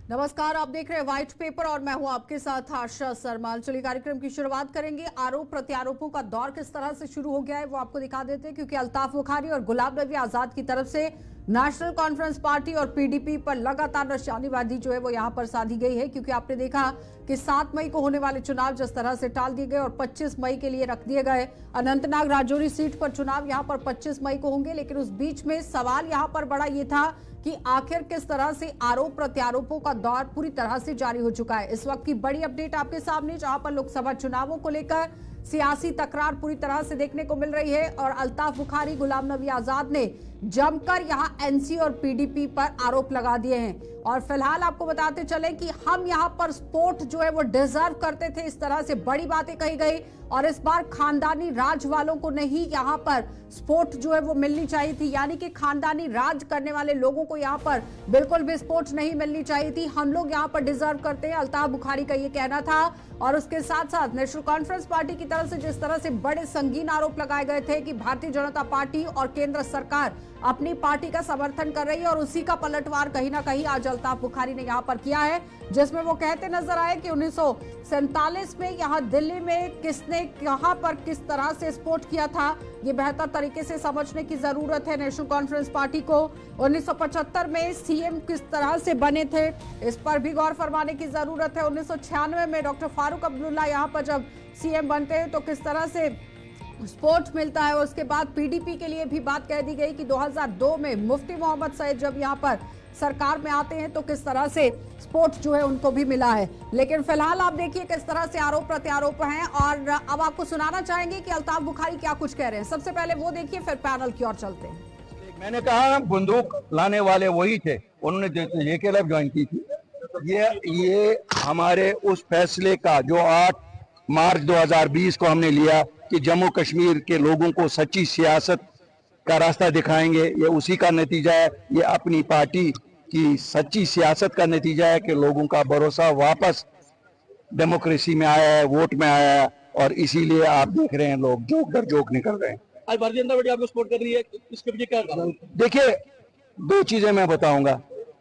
नमस्कार, आप देख रहे हैं व्हाइट पेपर और मैं हूं आपके साथ आशा सरमाल। चलिए कार्यक्रम की शुरुआत करेंगे। आरोप प्रत्यारोपों का दौर किस तरह से शुरू हो गया है वो आपको दिखा देते हैं, क्योंकि अल्ताफ बुखारी और गुलाम नबी आजाद की तरफ से नेशनल कॉन्फ्रेंस पार्टी और पीडीपी पर लगातार निशानेबाजी जो है वो यहां पर साधी गई है। क्योंकि आपने देखा कि 7 मई को होने वाले चुनाव जिस तरह से टाल दिए गए और 25 मई के लिए रख दिए गए। अनंतनाग राजौरी सीट पर चुनाव यहां पर 25 मई को होंगे, लेकिन उस बीच में सवाल यहां पर बड़ा ये था कि आखिर किस तरह से आरोप प्रत्यारोपों का दौर पूरी तरह से जारी हो चुका है। इस वक्त की बड़ी अपडेट आपके सामने, जहां पर लोकसभा चुनावों को लेकर सियासी तकरार पूरी तरह से देखने को मिल रही है और अल्ताफ बुखारी, गुलाम नबी आजाद ने जमकर यहां एनसी और पीडीपी पर आरोप लगा दिए हैं। और फिलहाल आपको बताते चले कि हम यहां पर सपोर्ट जो है वो डिजर्व करते थे, इस तरह से बड़ी बातें कही गई। और इस बार खानदानी राज वालों को नहीं यहां पर सपोर्ट जो है वो मिलनी चाहिए थी, यानी कि खानदानी राज करने वाले लोगों को यहां पर बिल्कुल भी सपोर्ट नहीं मिलनी चाहिए थी। हम लोग यहां पर डिजर्व करते हैं, अल्ताफ बुखारी का ये कहना था। और उसके साथ साथ नेशनल कॉन्फ्रेंस पार्टी की तरफ से जिस तरह से बड़े संगीन आरोप लगाए गए थे कि भारतीय जनता पार्टी और केंद्र सरकार अपनी पार्टी का समर्थन कर रही है, और उसी का पलटवार कहीं ना कहीं आज अल्ताफ बुखारी ने यहां पर किया है, जिसमें वो कहते नजर आए कि 1947 में यहां दिल्ली में किसने कहां पर किस तरह से सपोर्ट किया था, ये बेहतर तरीके से समझने की जरूरत है नेशनल कॉन्फ्रेंस पार्टी को। 1975 में सीएम किस तरह से बने थे, इस पर भी गौर फरमाने की जरूरत है। 1996 में डॉक्टर फारूक अब्दुल्ला यहां पर जब सीएम बनते हैं तो किस तरह से सपोर्ट मिलता है। उसके बाद पीडीपी के लिए भी बात कह दी गई कि 2002 में मुफ्ती मोहम्मद सईद जब यहां पर सरकार में आते हैं तो किस तरह से सपोर्ट जो है उनको भी मिला है। लेकिन फिलहाल आप देखिए किस तरह से आरोप प्रत्यारोप हैं, और अब आपको सुनाना चाहेंगे कि अल्ताफ बुखारी क्या कुछ कह रहे हैं। सबसे पहले वो देखिए, फिर पैनल की ओर चलते हैं। मैंने कहा बंदूक लाने वाले वही थे, उन्होंने ये क्लब ज्वाइन की थी। ये हमारे उस फैसले का जो 8 मार्च 2020 को हमने लिया कि जम्मू कश्मीर के लोगों को सच्ची सियासत का रास्ता दिखाएंगे, ये उसी का नतीजा है। ये अपनी पार्टी की सच्ची सियासत का नतीजा है कि लोगों का भरोसा वापस डेमोक्रेसी में आया है, वोट में आया है, और इसीलिए आप देख रहे हैं लोग जोक दर जोक निकल रहे हैं। आज भारतीय जनता पार्टी आपको सपोर्ट कर रही है, इसके पीछे क्या कारण? देखिए, 2 चीजें मैं बताऊंगा।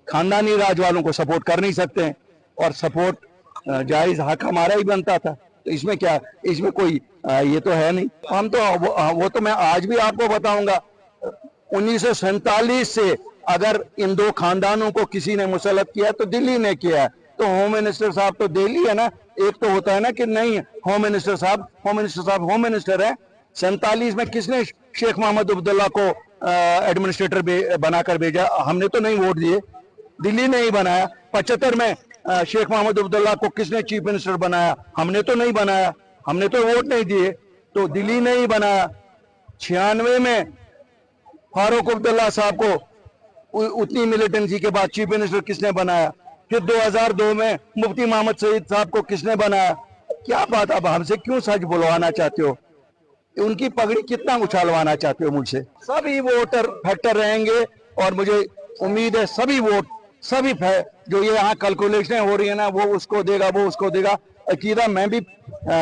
खानदानी राज वालों को सपोर्ट कर नहीं सकते हैं, और सपोर्ट जायज हक हमारा ही बनता था, तो इसमें क्या, इसमें कोई ये तो है नहीं। हम तो वो तो मैं आज भी आपको बताऊंगा, 1947 से अगर इन 2 खानदानों को किसी ने मुसल्लत किया तो दिल्ली ने किया है। तो होम मिनिस्टर साहब तो दिल्ली है ना। एक तो होता है ना कि नहीं, होम मिनिस्टर साहब होम मिनिस्टर है। 47 में किसने शेख मोहम्मद अब्दुल्ला को एडमिनिस्ट्रेटर बनाकर भेजा? हमने तो नहीं वोट दिए, दिल्ली ने ही बनाया। 75 में शेख मोहम्मद अब्दुल्ला को किसने चीफ मिनिस्टर बनाया? हमने तो नहीं बनाया, हमने तो वोट नहीं दिए, तो दिल्ली ने ही बनाया। 96 में फारूक अब्दुल्ला साहब को उतनी मिलिटेंसी के बाद चीफ मिनिस्टर किसने बनाया? फिर 2002 में मुफ्ती मोहम्मद सईद साहब को किसने बनाया? क्या बात, अब हमसे क्यों सच बुलवाना चाहते हो? उनकी पगड़ी कितना उछालवाना चाहते हो मुझसे? सभी वोटर फैक्टर रहेंगे, और मुझे उम्मीद है सभी वोट, सभी जो ये यहाँ कैलकुलेशन हो रही है ना, वो उसको देगा, वो उसको देगा। अकीदा मैं भी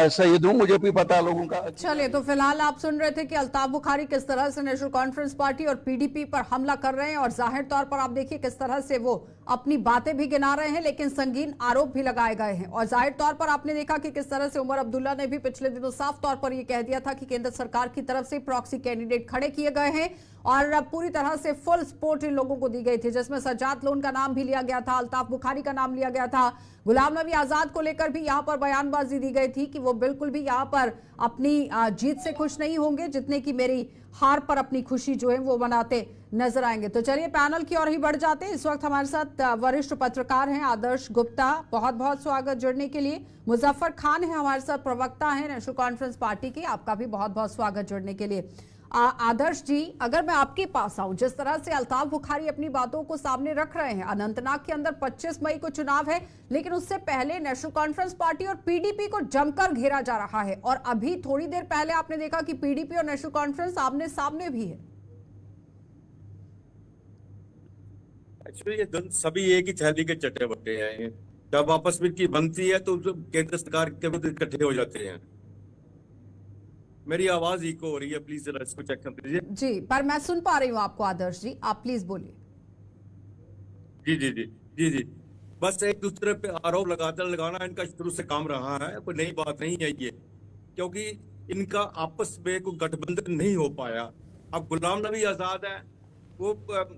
शहीद हूँ, मुझे भी पता है लोगों का। चलिए, तो फिलहाल आप सुन रहे थे कि अल्ताफ बुखारी किस तरह से नेशनल कॉन्फ्रेंस पार्टी और पीडीपी पर हमला कर रहे हैं, और जाहिर तौर पर आप देखिए किस तरह से वो अपनी बातें भी गिना रहे हैं, लेकिन संगीन आरोप भी लगाए गए हैं। और जाहिर तौर पर आपने देखा कि किस तरह से उमर अब्दुल्ला ने भी पिछले दिनों साफ तौर पर यह कह दिया था कि केंद्र सरकार की तरफ से प्रॉक्सी कैंडिडेट खड़े किए गए हैं, और पूरी तरह से फुल सपोर्ट इन लोगों को दी गई थी, जिसमें सज्जाद लोन का नाम भी लिया गया था, अल्ताफ बुखारी का नाम लिया गया था। गुलाम नबी आजाद को लेकर भी यहां पर बयानबाजी दी गई थी कि वो बिल्कुल भी यहां पर अपनी जीत से खुश नहीं होंगे, जितने की मेरी हार पर अपनी खुशी जो है वो मनाते नजर आएंगे। तो चलिए पैनल की ओर ही बढ़ जाते हैं। इस वक्त हमारे साथ वरिष्ठ पत्रकार हैं आदर्श गुप्ता, बहुत बहुत स्वागत जुड़ने के लिए। मुजफ्फर खान है हमारे साथ, प्रवक्ता है नेशनल कॉन्फ्रेंस पार्टी के, आपका भी बहुत बहुत स्वागत जुड़ने के लिए। आदर्श जी, अगर मैं आपके पास आऊं, जिस तरह से अल्ताफ बुखारी अपनी बातों को सामने रख रहे हैं, अनंतनाग के अंदर 25 मई को चुनाव है, लेकिन उससे पहले नेशनल कॉन्फ्रेंस पार्टी और पीडीपी को जमकर घेरा जा रहा है, और अभी थोड़ी देर पहले आपने देखा कि पीडीपी और नेशनल कॉन्फ्रेंस आमने सामने भी है। एक्चुअली ये सभी एक ही थैली के चट्टे बट्टे हैं। जब आपस में की बनती है तो केंद्र सरकार के विरुद्ध इकट्ठे हो जाते हैं। मेरी आवाज इको हो रही है, प्लीज जरा इसको चेक कर दीजिए। जी, पर मैं सुन पा रही हूँ आपको आदर्श जी, आप प्लीज बोलिए। जी जी जी जी जी बस एक दूसरे पे आरोप लगाना इनका शुरू से काम रहा है, कोई नई बात नहीं है ये, क्योंकि इनका आपस में कोई गठबंधन नहीं हो पाया। अब गुलाम नबी आजाद है, वो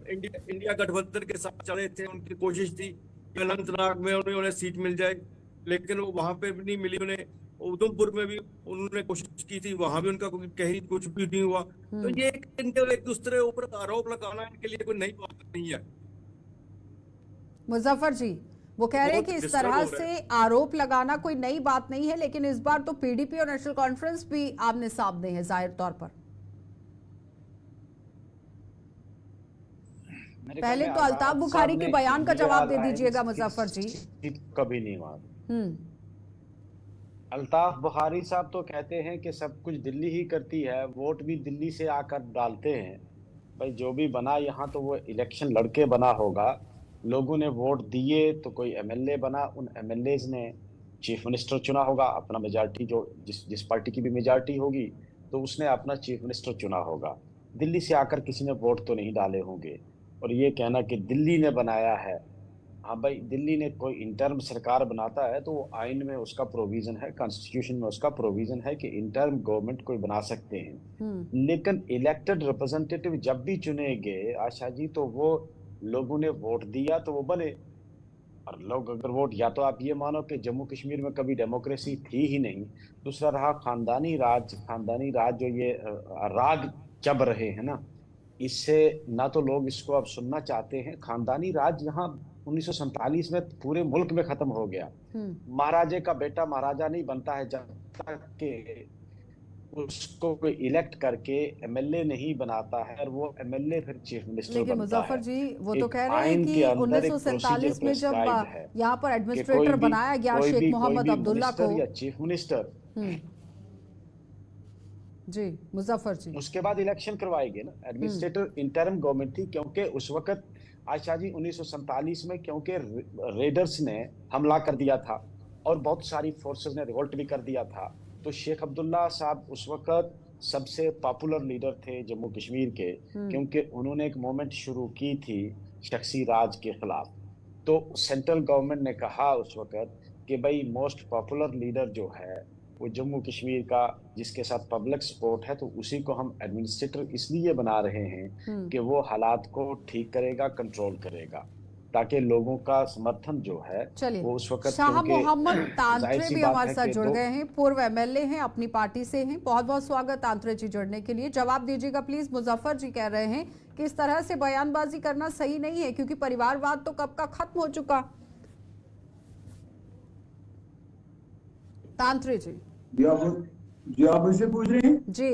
इंडिया गठबंधन के साथ चले थे, उनकी कोशिश थी कि अनंतनाग में उन्हें सीट मिल जाए, लेकिन वो वहां पे भी नहीं मिली उन्हें। उधमपुर में भी उन्होंने कोशिश की थी, वहां भी उनका कहीं कुछ भी नहीं हुआ। तो ये एक दूसरे ऊपर आरोप लगाना इनके लिए कोई नई बात नहीं है। मुजफ्फर जी, वो कह रहे हैं कि इस तरह से आरोप लगाना कोई नई बात नहीं है, लेकिन इस बार तो पीडीपी और नेशनल कॉन्फ्रेंस भी आमने सामने है जाहिर तौर पर। पहले तो अल्ताफ बुखारी के बयान का जवाब दे दीजिएगा मुजफ्फर जी। कभी नहीं हुआ। अल्ताफ बुखारी साहब तो कहते हैं कि सब कुछ दिल्ली ही करती है, वोट भी दिल्ली से आकर डालते हैं। भाई जो भी बना यहाँ तो वो इलेक्शन लड़के बना होगा, लोगों ने वोट दिए तो कोई एमएलए बना, उन एमएलएज ने चीफ मिनिस्टर चुना होगा, अपना मेजॉरिटी जो जिस पार्टी की भी मेजॉरिटी होगी तो उसने अपना चीफ मिनिस्टर चुना होगा। दिल्ली से आकर किसी ने वोट तो नहीं डाले होंगे। और ये कहना कि दिल्ली ने बनाया है, हाँ भाई दिल्ली ने कोई इंटर्म सरकार बनाता है तो वो आइन में उसका प्रोविजन है, कॉन्स्टिट्यूशन में उसका प्रोविजन है कि इंटर्म गवर्नमेंट कोई बना सकते हैं। लेकिन इलेक्टेड रिप्रेजेंटेटिव जब भी चुने गए आशा जी, तो वो लोगों ने वोट दिया तो वो बने। और लोग अगर वोट, या तो आप ये मानो कि जम्मू कश्मीर में कभी डेमोक्रेसी थी ही नहीं, दूसरा रहा खानदानी राज जो ये राग जब रहे हैं ना, इससे ना तो लोग इसको अब सुनना चाहते हैं। खानदानी राज यहाँ 1947 में पूरे मुल्क में खत्म हो गया। महाराजे का बेटा महाराजा नहीं बनता है जब तक कि उसको कोई इलेक्ट करके एमएलए नहीं बनाता है, और वो एमएलए फिर चीफ मिनिस्टर बनता है। मुजफ्फर जी, वो तो कह रहे हैं कि 1947 में जब यहाँ पर एडमिनिस्ट्रेटर बनाया गया शेख मोहम्मद अब्दुल्ला को, या चीफ मिनिस्टर, जी मुजफ्फर जी, उसके बाद इलेक्शन करवाए गए ना। एडमिनिस्ट्रेटर इंटरिम गवर्नमेंट थी, क्योंकि उस वक्त आशा जी 1947 में क्योंकि रेडर्स ने हमला कर दिया था और बहुत सारी फोर्सेस ने रिवोल्ट भी कर दिया था, तो शेख अब्दुल्ला साहब उस वक्त सबसे पॉपुलर लीडर थे जम्मू कश्मीर के, क्योंकि उन्होंने एक मूवमेंट शुरू की थी शख्सी राज के खिलाफ। तो सेंट्रल गवर्नमेंट ने कहा उस वक्त कि भाई मोस्ट पॉपुलर लीडर जो है वो जम्मू कश्मीर का, जिसके साथ पब्लिक सपोर्ट है, तो उसी को हम एडमिनिस्ट्रेटर इसलिए बना रहे हैं कि वो हालात को ठीक करेगा, कंट्रोल करेगा, ताकि लोगों का समर्थन जो है वो उस वक्त। शाह मोहम्मद तांत्रे भी हमारे साथ जुड़ गए हैं, पूर्व एमएलए हैं, अपनी पार्टी से हैं। बहुत बहुत स्वागत तांत्रे जी जुड़ने के लिए। जवाब दीजिएगा प्लीज। मुजफ्फर जी कह रहे हैं कि इस तरह से बयानबाजी करना सही नहीं है, क्योंकि परिवारवाद तो कब का खत्म हो चुका। तांत्रे जी, आप मुझसे पूछ रहे हैं? जी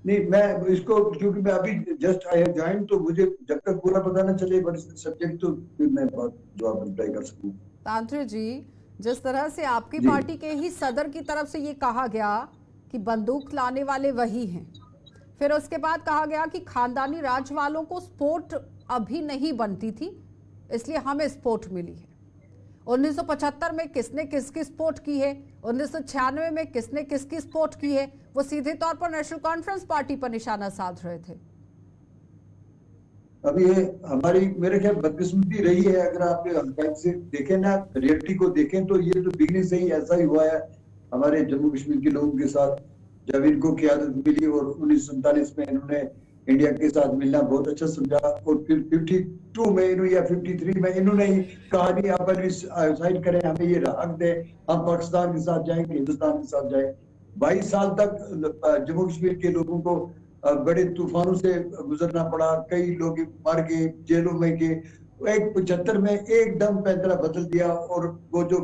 नहीं, मैं इसको, क्योंकि मैं अभी जस्ट आई हैव जॉइंड, तो मुझे जब तक पूरा पता ना चले सब्जेक्ट तो फिर मैं जवाब रिप्लाई कर सकूं। तांत्रे जी, जिस तरह से आपकी पार्टी के ही सदर की तरफ से ये कहा गया कि बंदूक लाने वाले वही हैं, फिर उसके बाद कहा गया कि खानदानी राज वालों को स्पोर्ट अभी नहीं बनती थी, इसलिए हमें स्पोर्ट मिली है। 1975 में किसने किसकी सपोर्ट की है, 1996 में किसने किसकी सपोर्ट की है, वो सीधे तौर पर नेशनल कॉन्फ्रेंस पार्टी पर निशाना साध रहे थे। अब ये हमारी मेरे ख्याल बदकिस्मती रही है। अगर आप से देखें ना, रियलिटी को देखें, तो ये तो बिगनिंग से ही ऐसा ही हुआ है हमारे जम्मू कश्मीर के लोगों के साथ। जब इनको क़यादत मिली और 1947 में इन्होंने इंडिया के साथ मिलना बहुत अच्छा समझा, और फिर 52 में या 53 में इन्होंने ही कहा नहीं आप साइड करें, हमें ये हक दे, हम पाकिस्तान के साथ जाएंगे, हिंदुस्तान के साथ जाए। 22 साल तक जम्मू कश्मीर के लोगों को बड़े तूफानों से गुजरना पड़ा, कई लोग मार गए, जेलों में गए। 75 में एकदम पैंतरा बदल दिया, और वो जो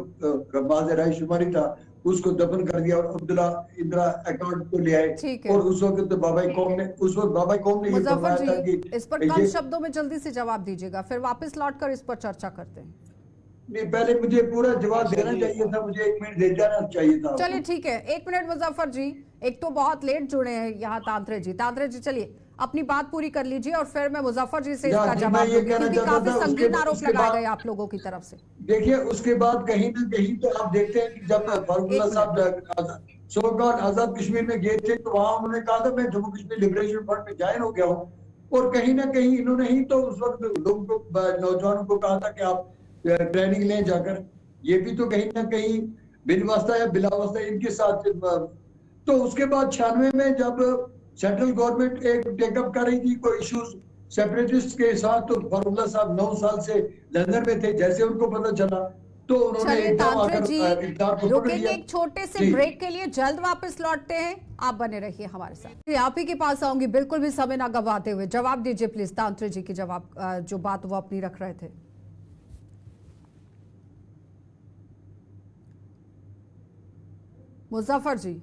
रमाज रायशुमारी था उसको दफन कर दिया, और अब्दुल्ला इंदिरा अकाउंट को ले आए। और उस वक्त बाबा कौम ने ये फरमाया था कि इस पर कम शब्दों में जल्दी से जवाब दीजिएगा, फिर वापस लौटकर इस पर चर्चा करते हैं। नहीं, पहले मुझे पूरा जवाब देना चाहिए था, मुझे 1 मिनट दे जाना चाहिए था। चलिए ठीक है, 1 मिनट मुजफ्फर जी, एक तो बहुत लेट जुड़े हैं यहाँ तांत्रे जी चलिए अपनी बात पूरी कर लीजिए, और फिर मैं मुजफ्फर जी से इसका जवाब दूंगी, क्योंकि काफी संगीन आरोप लगाए गए आप लोगों की तरफ से। देखिए, उसके बाद कहीं ना कहीं तो आप देखते हैं कि जब फारूकुल्लाह साहब सोगौन आजाद कश्मीर में गए थे, तो वहां उन्होंने कहा था मैं जम्मू कश्मीर लिबरेशन फ्रंट में ज्वाइन हो गया हूँ, और कहीं ना कहीं इन्होंने ही तो उस वक्त लोगों को, नौजवानों को कहा था कि आप ट्रेनिंग लें जाकर। ये भी तो कहीं ना कहीं बिन वास्ता या बिला वास्ता इनके साथ। तो उसके बाद 96 में जब सेंट्रल गवर्नमेंट एक टेकअप कर रही थी कोई इश्यूज सेपरेटिस्ट के साथ, तो फरूल्ला साहब 9 साल से लंदन में थे। जैसे उनको पता चला तो उन्होंने चलिए एकदम तांत्रिक आकर जी, इक़्तिदार को पकड़ रुकेंगे लिया। एक छोटे से जी। ब्रेक के लिए, जल्द वापस लौटते हैं, आप बने रहिए हमारे साथ। जी, आप ही के पास आऊंगी, बिल्कुल भी समय ना गवाते हुए जवाब दीजिए प्लीज। तांत्रिक जी की जवाब जो बात वो अपनी रख रहे थे। मुजफ्फर जी,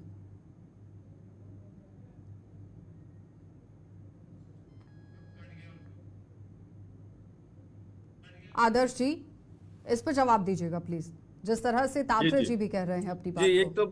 आदर्श जी, इस पर जवाब दीजिएगा प्लीज, जिस तरह से तांत्रिक जी भी कह रहे हैं अपनी बात जी, को। एक तो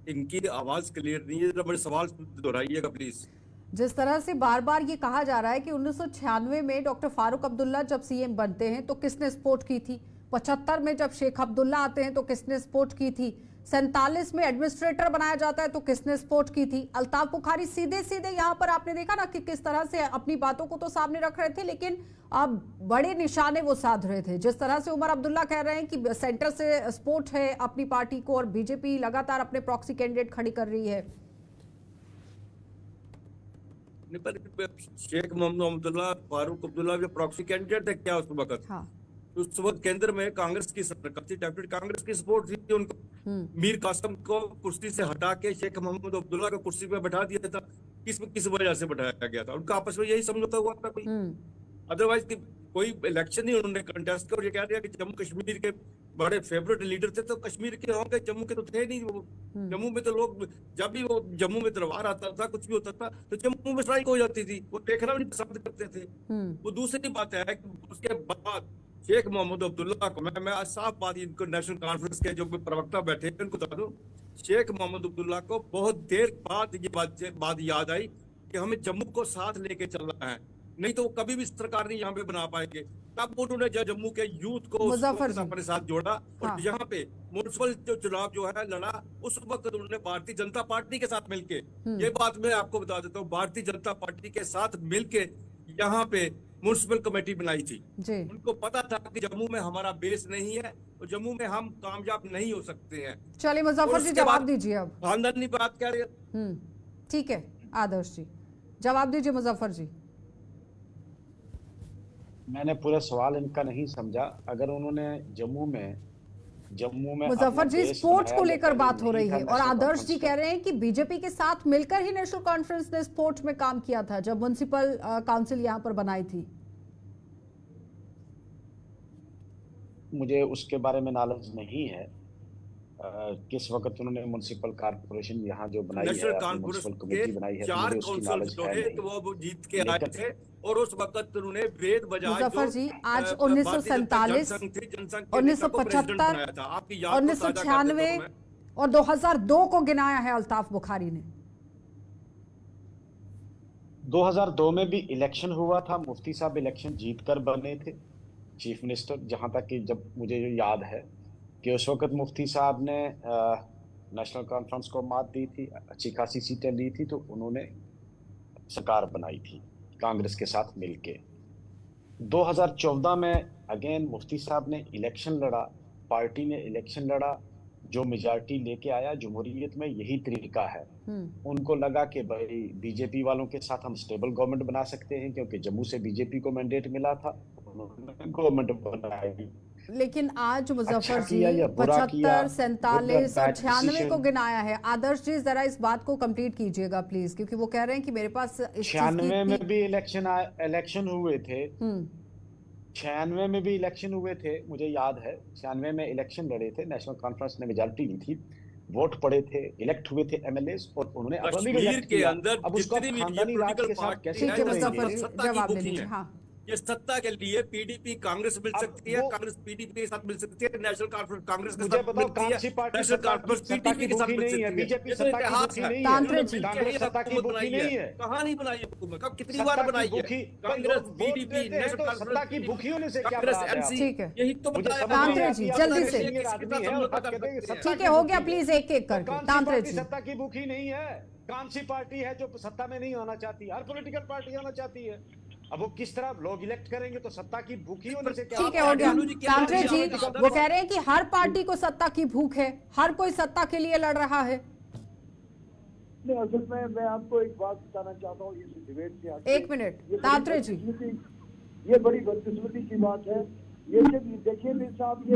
इनकी आवाज क्लियर नहीं है, मेरे सवाल दोहराइएगा प्लीज। जिस तरह से बार बार ये कहा जा रहा है कि 1996 में डॉक्टर फारूक अब्दुल्ला जब सीएम बनते हैं तो किसने सपोर्ट की थी, 75 में जब शेख अब्दुल्ला आते हैं तो किसने सपोर्ट की थी, 47 में एडमिनिस्ट्रेटर बनाया जाता है तो किसने सपोर्ट की थी। अल्ताफ बुखारी सीधे सीधे यहाँ पर आपने देखा ना कि किस तरह से अपनी बातों को तो सामने रख रहे थे, लेकिन अब बड़े निशाने वो साध रहे थे। जिस तरह से उमर अब्दुल्ला कह रहे हैं कि सेंटर से सपोर्ट है अपनी पार्टी को और बीजेपी लगातार अपने प्रॉक्सी कैंडिडेट खड़ी कर रही है। पर शेख मोहम्मद अब्दुल्ला, फारूक अब्दुल्ला जो प्रॉक्सी कैंडिडेट थे क्या उस वक्त? हाँ, उस वक्त केंद्र में कांग्रेस की सरकार थी, डेप्यूटी कांग्रेस की सपोर्ट थी उनको। मीर कासिम को कुर्सी से हटा के शेख मोहम्मद अब्दुल्ला को कुर्सी पे बैठा दिया था। किस वजह से बैठाया गया था? उनका आपस में यही समझौता हुआ था कोई, अदरवाइज कोई इलेक्शन नहीं उन्होंने कंटेस्ट किया। और ये कह रहे हैं कि जम्मू कश्मीर के बड़े फेवरेट लीडर थे, तो कश्मीर के होंगे, जम्मू के तो थे नहीं वो। जम्मू में तो लोग, जब भी वो जम्मू में त्योहार आता था, कुछ भी होता था, तो जम्मू में स्ट्राइक हो जाती थी, वो देखना भी नहीं पसंद करते थे। वो दूसरी बात है कि उसके बाद शेख मोहम्मद अब्दुल्ला को मैं आज साफ बात, इनको नेशनल कॉन्फ्रेंस के जो प्रवक्ता बैठे हैं उनको बता दूं, शेख मोहम्मद अब्दुल्ला को बहुत देर बाद ये बात याद आई कि हमें जम्मू को साथ लेके चलना है, नहीं तो वो कभी भी सरकार नहीं यहाँ पे बना पाएंगे। तब उन्होंने जम्मू के यूथ को अपने साथ जोड़ा और हाँ। यहाँ पे म्युनिसिपल जो चुनाव जो है लड़ा, उस वक्त उन्होंने भारतीय जनता पार्टी के साथ मिलके, ये बात मैं आपको बता देता हूँ, भारतीय जनता पार्टी के साथ मिलके यहाँ पे म्युनिसिपल कमेटी बनाई थी। उनको पता था कि जम्मू में हमारा बेस नहीं है और जम्मू में हम कामयाब नहीं हो सकते हैं। चलिए मुजफ्फर जी जवाब दीजिए अब। खानदानी बात कह रहे हैं। ठीक है आदर्श जी, जवाब दीजिए मुजफ्फर जी। मैंने पूरा सवाल इनका नहीं समझा। अगर उन्होंने जम्मू में मुजफ्फर जी स्पोर्ट्स को लेकर बात हो रही है और आदर्श जी कह रहे हैं कि बीजेपी के साथ मिलकर ही नेशनल कॉन्फ्रेंस ने स्पोर्ट्स में काम किया था जब म्युनिसिपल काउंसिल यहां पर बनाई थी। मुझे उसके बारे में नॉलेज नहीं है किस वक्त उन्होंने म्युनिसिपल कारपोरेशन यहाँ जो बनाई है, म्युनिसिपल कमेटी बनाई है, 4 काउंसिल वो जीत के आए थे और उस वक्त उन्होंने वेद बजाए। मुजफ्फर जी आज 1947, 1975, 1996 और 2002 को गिनाया है अल्ताफ बुखारी ने। 2002 में भी इलेक्शन हुआ था, मुफ्ती साहब इलेक्शन जीत कर बने थे चीफ मिनिस्टर, जहां तक कि जब मुझे याद है कि उस वक्त मुफ्ती साहब ने नेशनल कॉन्फ्रेंस को मात दी थी, अच्छी खासी सीटें ली थी, तो उन्होंने सरकार बनाई थी कांग्रेस के साथ मिलके। 2014 में अगेन मुफ्ती साहब ने इलेक्शन लड़ा, पार्टी ने इलेक्शन लड़ा, जो मेजॉरिटी लेके आया। जमहूरियत में यही तरीका है। उनको लगा कि भाई बीजेपी वालों के साथ हम स्टेबल गवर्नमेंट बना सकते हैं, क्योंकि जम्मू से बीजेपी को मैंडेट मिला था, उन्होंने गवर्नमेंट बनाई। लेकिन आज मुजफ्फर जी 75, 47 और 96 को गिनाया है। आदर्श जी जरा इस बात को कंप्लीट कीजिएगा प्लीज, क्योंकि वो कह रहे हैं कि मेरे पास 96 में भी इलेक्शन हुए थे। 96 में भी इलेक्शन हुए थे, मुझे याद है। 96 में इलेक्शन लड़े थे, नेशनल कॉन्फ्रेंस ने मेजॉरिटी ली थी, वोट पड़े थे, इलेक्ट हुए थे एमएलएस और उन्होंने कश्मीर के अंदर अब उसको खानदानी राज के साथ कैसे जवाब दे दीजिए। हाँ, ये सत्ता के लिए पीडीपी कांग्रेस मिल सकती है, कांग्रेस पीडीपी के साथ मिल सकती है, नेशनल कॉन्फ्रेंस कांग्रेस के साथ मिलती है, नेशनल कॉन्फ्रेंस पीडीपी के साथ मिल सकती है। बीजेपी सत्ता की भूखी नहीं है, कांग्रेस सत्ता की भूखी नहीं है। कहां नहीं बनाई हुकूमत, कब कितनी बार बनाई है कांग्रेस, पीडीपी, नेशनल कॉन्फ्रेंस सत्ता की भूखी होने से क्या कांग्रेस, बात है? एमसी, यही तो बताया। तांत्रिक जी जल्दी से, ठीक है हो गया, प्लीज एक एक करके। तांत्रिक जी सत्ता की भूखी नहीं है। कौन सी पार्टी है जो सत्ता में नहीं आना चाहती? हर पॉलिटिकल पार्टी आना चाहती है। अब वो किस तरह लोग इलेक्ट करेंगे, तो सत्ता की भूखी होने से क्या ठीक है, हो गया। लालू जी, क्या तांत्रे जी आप- वो कह रहे हैं कि हर पार्टी को सत्ता की भूख है, हर कोई सत्ता के लिए लड़ रहा है। नहीं, असल में मैं आपको एक बात बताना चाहता हूँ, इस डिबेट से आगे। एक मिनट, ये बड़ी तांत्रे जी। ये बड़ी बदकिस्मती की बात है। ये जब देखिए मेरे साहब, ये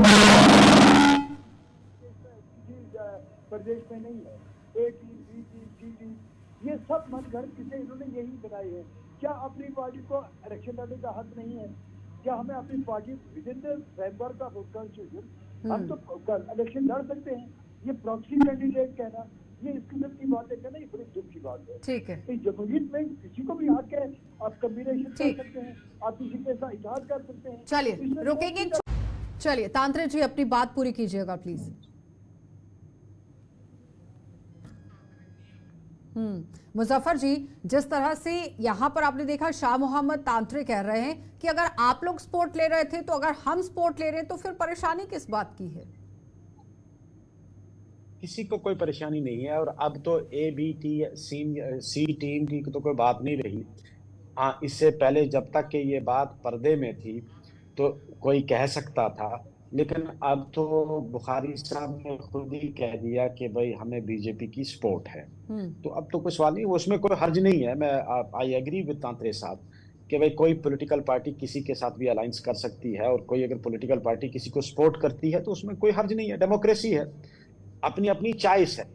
प्रदेश में नहीं है, ए टीम, बी टीम, सी टीम, ये सब मनगढ़ंत किसे इन्होंने यही बनाए हैं। क्या अपनी पार्टी को इलेक्शन लड़ने का हक नहीं है? क्या हमें अपनी party with in the framework of constitution हम तो इलेक्शन लड़ सकते हैं? ये प्रॉक्सी कैंडिडेट कहना, ये इस किस्म की बातें कहना, ये बड़ी दुख की बात है। ठीक है, इस जमहूरियत में किसी को भी हक है, आप कम्बिनेशन कर ठीक। सकते हैं, आप किसी के साथ इत्तेहाद कर सकते हैं। चलिए इसमें रुकेंगे। चलिए तांत्रे जी अपनी बात पूरी कीजिएगा प्लीज। मुजफ्फर जी, जिस तरह से यहां पर आपने देखा शाह मोहम्मद तांत्रे कह रहे हैं कि अगर आप लोग सपोर्ट ले रहे थे तो अगर हम सपोर्ट ले रहे हैं तो फिर परेशानी किस बात की है? किसी को कोई परेशानी नहीं है। और अब तो A B T C team की तो कोई बात नहीं रही। हाँ, इससे पहले जब तक कि ये बात पर्दे में थी तो कोई कह सकता था, लेकिन अब तो बुखारी साहब ने खुद ही कह दिया कि भाई हमें बीजेपी की सपोर्ट है, तो अब तो कोई सवाल नहीं, उसमें कोई हर्ज नहीं है। मैं आई एग्री विद तांत्रे साहब कि भाई कोई पॉलिटिकल पार्टी किसी के साथ भी अलायंस कर सकती है, और कोई अगर पॉलिटिकल पार्टी किसी को सपोर्ट करती है तो उसमें कोई हर्ज नहीं है, डेमोक्रेसी है, अपनी अपनी चॉइस है।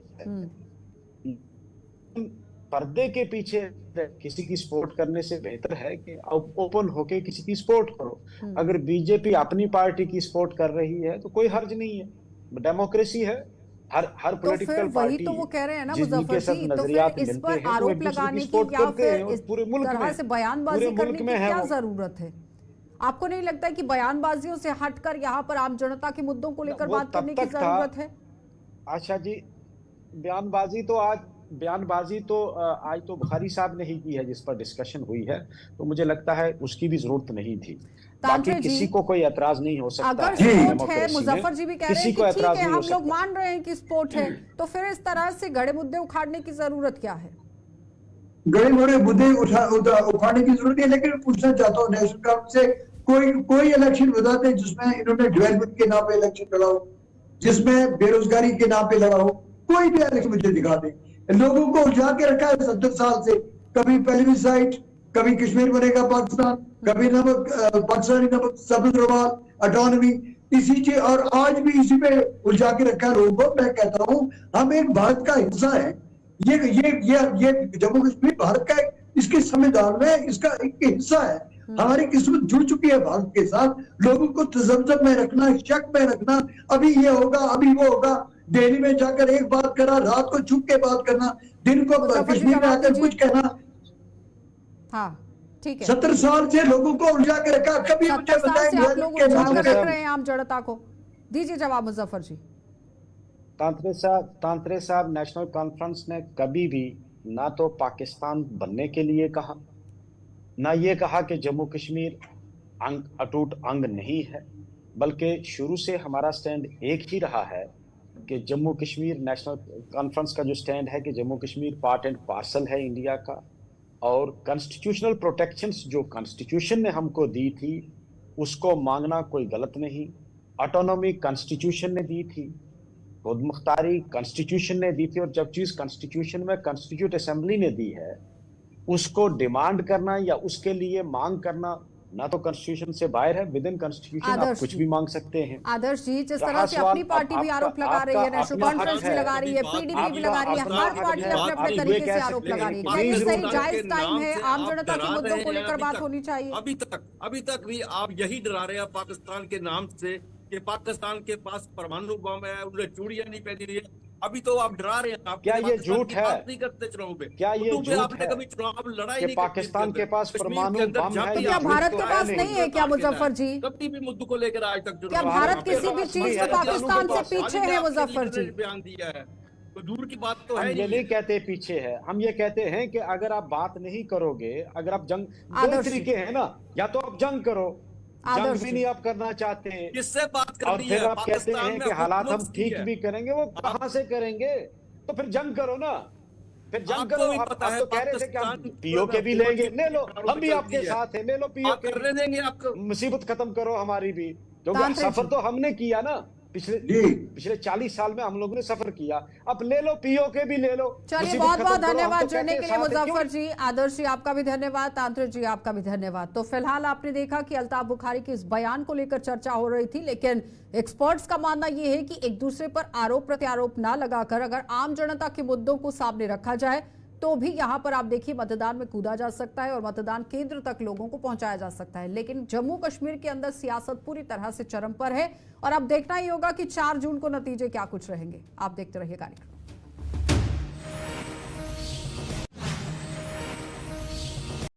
पर्दे के पीछे किसी की सपोर्ट करने से बेहतर है कि ओपन होके किसी की सपोर्ट करो। अगर बीजेपी अपनी पार्टी की सपोर्ट कर रही है तो कोई हर्ज नहीं है, डेमोक्रेसी है। हर तो पॉलिटिकल फिर वही पार्टी तो वो कह रहे हैं ना जिनके मुजफ्फर साथ जी, तो नजरियात फिर इस मिलते पर हैं, तो आरोप एक दूसरे की लगाने की सपोर्ट या करते हैं, फिर और इस पूरे मुल्क तरह में से बयानबाजी पूरे करने मुल्क की में है क्या वो। जरूरत है? आपको नहीं लगता है कि बयानबाजियों से हटकर यहाँ पर आम जनता के मुद्दों को लेकर वो बात तब करने की तक था। जरूरत है? अच्छा जी, बयानबाजी तो आज तो बुखारी साहब ने ही की है जिस पर डिस्कशन हुई है, तो मुझे लगता है उसकी भी जरूरत नहीं थी। तांत्रे बाकी जी, किसी को कोई एतराज नहीं हो सकता अगर है स्पोर्ट है, डेमोक्रेसी में, मुजफ्फर जी भी कह रहे किसी हैं को कि ठीक एतराज है नहीं हो हम लोग सकता। मान रहे हैं कि स्पोर्ट है, तो फिर इस तरह से गड़े मुद्दे उखाड़ने की जरूरत क्या है? गड़े मोड़े मुद्दे उठाने की जरूरत है, लेकिन पूछना चाहता हूँ नेशनल काउंसिल से कोई इलेक्शन बताते हैं जिसमें इन्होंने डेवलपमेंट के नाम पे इलेक्शन लड़ा हो, जिसमें बेरोजगारी के नाम पे लड़ा हो। कोई भी इलेक्शन मुझे दिखा दे। लोगों को उलझा के रखा है 70 साल से, कभी पहलवी साइट, कभी कश्मीर बनेगा पाकिस्तान, कभी नमक पाकिस्तानी नमक, सब्ज ऑटोनॉमी, इसी चीज, और आज भी इसी पे उलझा के रखा है लोगों को। मैं कहता हूँ हम एक भारत का हिस्सा है। ये जम्मू कश्मीर भारत का इसके संविधान में इसका एक हिस्सा है। हमारी किस्मत जुड़ चुकी है भारत के साथ। लोगों को तजब्जब में रखना, शक में रखना, अभी ये होगा अभी वो होगा, दिल्ली में जाकर एक बात करा, रात को छुप के बात करना, दिन को मुजफ्फर जी कश्मीर में जवाब आकर दीजिए। कुछ कहना। हाँ ठीक है, 70 साल से लोगों को उलझा के रखा। कभी 70 मुझे साल बताएं से आप लोग के उलझा नाम कर पे। रख रहे हैं आम जनता को। दीजिए जवाब मुजफ्फर जी। तांत्रे साहब, नेशनल कॉन्फ्रेंस ने कभी भी ना तो पाकिस्तान बनने के लिए कहा, ना ये कहा कि जम्मू कश्मीर अटूट अंग नहीं है, बल्कि शुरू से हमारा स्टैंड एक ही रहा है कि जम्मू कश्मीर, नेशनल कॉन्फ्रेंस का जो स्टैंड है कि Jammu Kashmir part and parcel है इंडिया का, और कॉन्स्टिट्यूशनल प्रोटेक्शंस जो कॉन्स्टिट्यूशन ने हमको दी थी उसको मांगना कोई गलत नहीं। ऑटोनॉमी कॉन्स्टिट्यूशन ने दी थी, खुद मुख्तारी कॉन्स्टिट्यूशन ने दी थी, और जब चीज कॉन्स्टिट्यूशन में कॉन्स्टिट्यूट असेंबली ने दी है उसको डिमांड करना या उसके लिए मांग करना ना तो कॉन्स्टिट्यूशन से बाहर है, विद इन कॉन्स्टिट्यूशन आप आदर्श कुछ जी। भी मांग सकते हैं। आदर्श जी, जिस रहा तरह से सवाल, अपनी पार्टी भी आरोप लगा रही है, नेशनल अपना हक कॉन्फ्रेंस भी है, लगा रही है, आपकी पीडीपी भी बात- लगा रही है, अपना हर हक पार्टी है, अपने अपने आप ये तरीके कह से आरोप सकते लगा हैं, रही है। लेकिन क्या ये सही पाकिस्तान जायज के टाइम नाम है? से आम आप जनता के डरा मुद्दों रहे को हैं। लेकर बात होनी चाहिए। अभी तक भी आप यही डरा रहे हैं पाकिस्तान के नाम से कि पाकिस्तान के पास परमाणु बम है, उन्हें चूड़ियां नहीं पहनी रही है। अभी तो आप डरा रहे हैं। आप क्या ये पाकिस्तान झूठ की है? बात नहीं करते चुनाव पे। क्या ये उर्दू पे झूठ आपने है कभी चुनाव लड़ाई कि नहीं पाकिस्तान के पास परमाणु बम है? तो क्या भारत के पास नहीं है क्या मुजफ्फर जी? कभी भी मुद्दों को लेकर आज तक क्या भारत किसी भी चीज में पाकिस्तान से पीछे है मुजफ्फर जी? बयान दिया है तो दूर की बात तो हम है ये नहीं। नहीं कहते पीछे है, हम ये कहते हैं कि अगर आप बात नहीं करोगे, अगर आप जंग, दो आदर्श जी। तरीके हैं ना, या तो आप जंग करो, जंग आदर्श भी जी। नहीं आप करना चाहते हैं, किससे बात और करनी फिर है? आप कहते पाकिस्तान हैं में कि हालात हम हुकूमत की ठीक है। भी करेंगे, वो कहां से करेंगे? तो फिर जंग करो ना। फिर जंग आपको करो। भी आप पता है तो कह रहे थे कि हम पाकिस्तान पीओके भी लेंगे, ले लो, हम भी आपके साथ हैं, ले लो आप पीओके, करने देंगे आपको? मुसीबत खत्म करो हमारी भी, क्योंकि तांत्रिक सफर जी। तो हमने किया ना, जी। पिछले 40 साल में हम लोगों ने सफर किया। अब ले लो पीओके भी ले लो, चलिए, मुसीबत बहुत खत्म बहुत करो, हम धन्यवाद तो जुड़ने कहते के हैं लिए साथ हैं, मुजफ्फर क्यों? जी। आदर्श जी आपका भी धन्यवाद, तांत्रिक जी आपका भी धन्यवाद। तो फिलहाल आपने देखा कि अल्ताफ बुखारी के इस बयान को लेकर चर्चा हो रही थी, लेकिन एक्सपर्ट्स का मानना यह है कि एक दूसरे पर आरोप प्रत्यारोप ना लगाकर अगर आम जनता के मुद्दों को सामने रखा जाए तो भी यहां पर आप देखिए मतदान में कूदा जा सकता है और मतदान केंद्र तक लोगों को पहुंचाया जा सकता है। लेकिन जम्मू कश्मीर के अंदर सियासत पूरी तरह से चरम पर है और अब देखना ही होगा कि 4 जून को नतीजे क्या कुछ रहेंगे। आप देखते रहिए कार्यक्रम।